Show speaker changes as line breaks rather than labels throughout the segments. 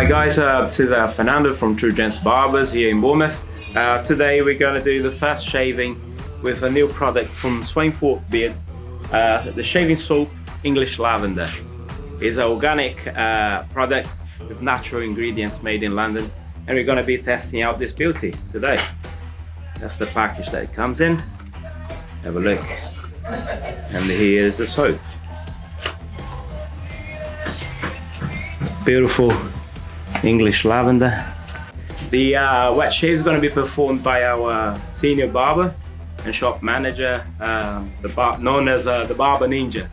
Hi guys, this is Fernando from True Gents Barbers here in Bournemouth. Today we're going to do the first shaving with a new product from Sweyn Forkbeard, the shaving soap English Lavender. It's an organic product with natural ingredients made in London, and we're going to be testing out this beauty today. That's the package that it comes in. Have a look. And here is the soap. Beautiful English lavender. The wet shave is going to be performed by our senior barber and shop manager, known as the Barber Ninja.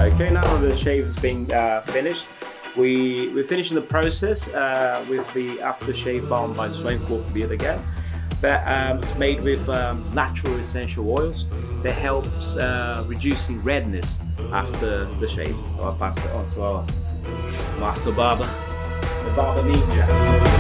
Okay, now the shave has been finished. We're finishing the process with the aftershave balm by Sweyn Forkbeard again. But it's made with natural essential oils that helps reducing redness after the shave. So I'll pass it on to our master barber, the Barber Ninja.